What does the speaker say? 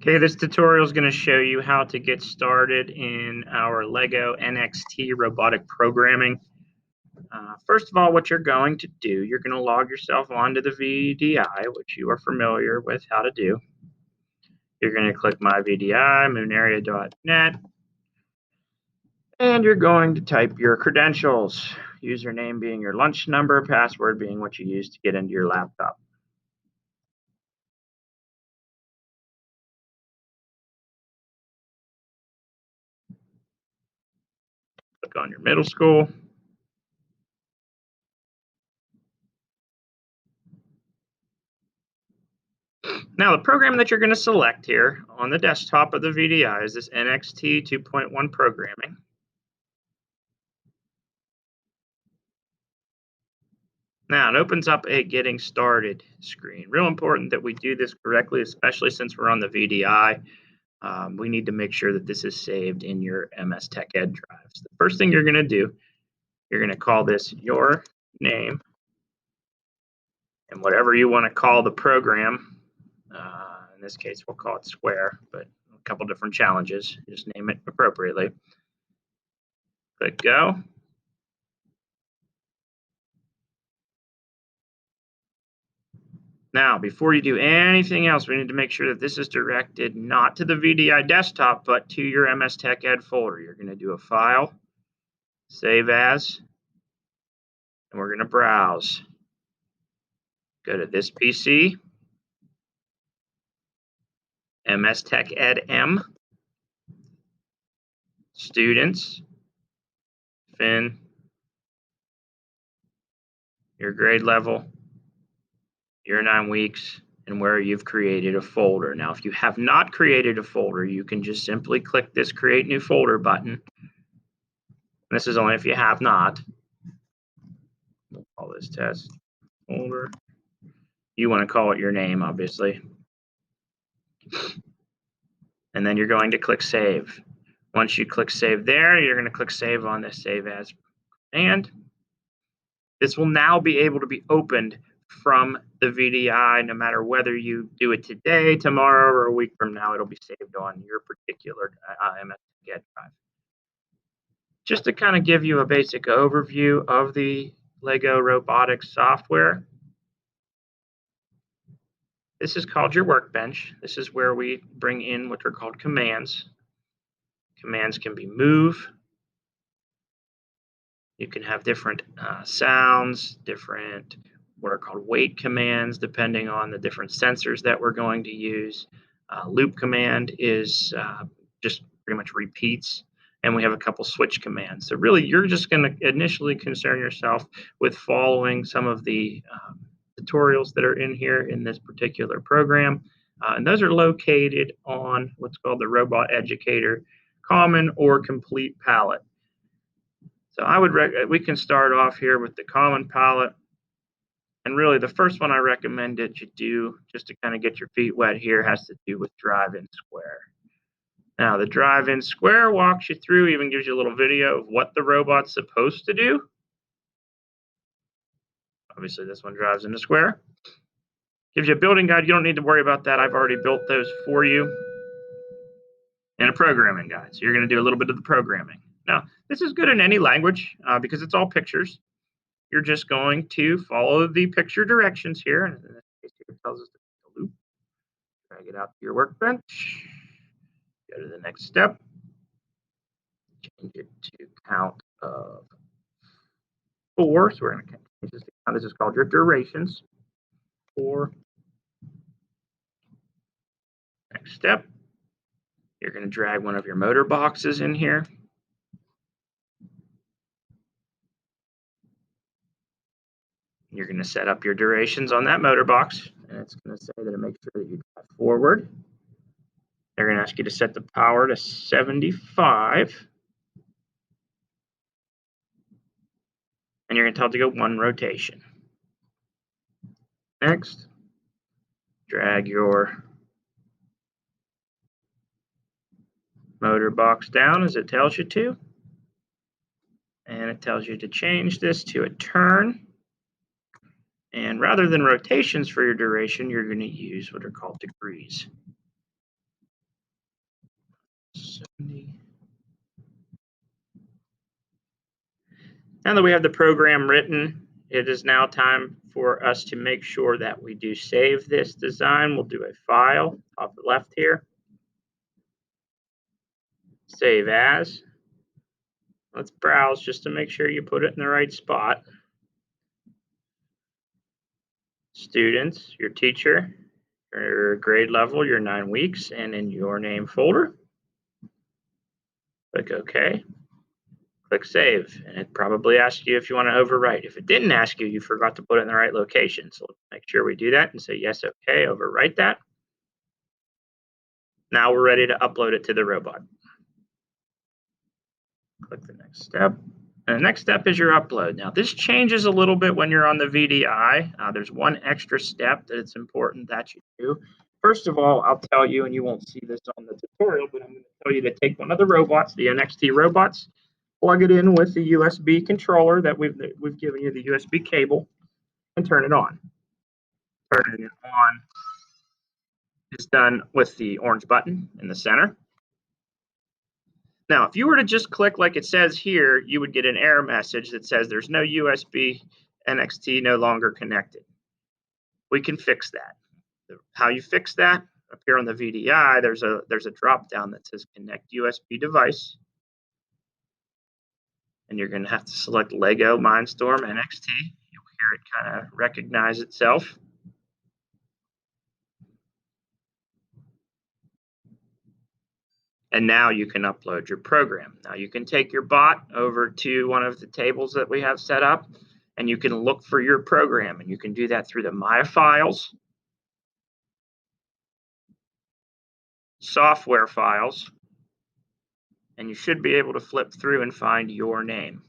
Okay, this tutorial is going to show you how to get started in our LEGO NXT robotic programming. First of all, what you're going to do, you're going to log yourself onto the VDI, which you are familiar with how to do. You're going to click My VDI, moonarea.net, and you're going to type your credentials, username being your lunch number, password being what you use to get into your laptop. Click on your middle school. Now, the program that you're going to select here on the desktop of the VDI is this NXT 2.1 programming. Now, it opens up a Getting Started screen. Real important that we do this correctly, especially since we're on the VDI. We need to make sure that this is saved in your MS Tech Ed drives. The first thing you're going to do, you're going to call this your name, and whatever you want to call the program. In this case, we'll call it Square, but a couple different challenges. Just name it appropriately. Click Go. Now, before you do anything else, we need to make sure that this is directed not to the VDI desktop, but to your MS Tech Ed folder. You're going to do a File, Save As, and we're going to browse. Go to this PC, MS Tech Ed M, Students, Fin, your grade level, your 9 weeks, and where you've created a folder. Now, if you have not created a folder, you can just simply click this Create New Folder button. This is only if you have not. We'll call this test folder. You want to call it your name, obviously. And then you're going to click Save. Once you click Save there, you're going to click Save on this Save As. And this will now be able to be opened from the VDI, no matter whether you do it today, tomorrow, or a week from now. It'll be saved on your particular MS Tech Ed drive. Just to kind of give you a basic overview of the LEGO robotics software, this is called your workbench. This is where we bring in what are called commands. Commands can be move. You can have different sounds, different what are called wait commands, depending on the different sensors that we're going to use. Loop command is just pretty much repeats. And we have a couple switch commands. So really, you're just going to initially concern yourself with following some of the tutorials that are in here in this particular program. And those are located on what's called the Robot Educator Common or Complete palette. So we can start off here with the Common palette. And really, the first one I recommend that you do, just to kind of get your feet wet here, has to do with Drive-In Square. Now, the Drive-In Square walks you through, even gives you a little video of what the robot's supposed to do. Obviously, this one drives into Square. Gives you a building guide. You don't need to worry about that. I've already built those for you. And a programming guide. So you're going to do a little bit of the programming. Now, this is good in any language because it's all pictures. You're just going to follow the picture directions here. And in this case, it tells us to make a loop. Drag it out to your workbench. Go to the next step. Change it to count of 4. So we're going to change this to count. This is called your durations. 4. Next step. You're going to drag one of your motor boxes in here. You're going to set up your durations on that motor box, and it's going to say that it makes sure that you drive forward. They're going to ask you to set the power to 75. And you're going to tell it to go 1 rotation. Next, drag your motor box down as it tells you to. And it tells you to change this to a turn. And rather than rotations for your duration, you're going to use what are called degrees. Now that we have the program written, it is now time for us to make sure that we do save this design. We'll do a file off the left here, save as. Let's browse just to make sure you put it in the right spot. Students, your teacher, your grade level, your 9 weeks, and in your name folder. Click OK. Click Save, and it probably asks you if you want to overwrite. If it didn't ask you, you forgot to put it in the right location. So let's make sure we do that and say yes, OK, overwrite that. Now we're ready to upload it to the robot. Click the next step. And the next step is your upload. Now this changes a little bit when you're on the VDI. There's one extra step that it's important that you do. First of all, I'll tell you, and you won't see this on the tutorial, but I'm going to tell you to take one of the robots, the NXT robots, plug it in with the USB controller that we've given you, the USB cable, and turn it on. Turning it on is done with the orange button in the center. Now, if you were to just click like it says here, you would get an error message that says there's no USB NXT no longer connected. We can fix that. How you fix that? Up here on the VDI, there's a drop down that says connect USB device. And you're going to have to select Lego Mindstorm NXT. You'll hear it kind of recognize itself. And now you can upload your program. Now you can take your bot over to one of the tables that we have set up, and you can look for your program. And you can do that through the My Files, Software Files, and you should be able to flip through and find your name.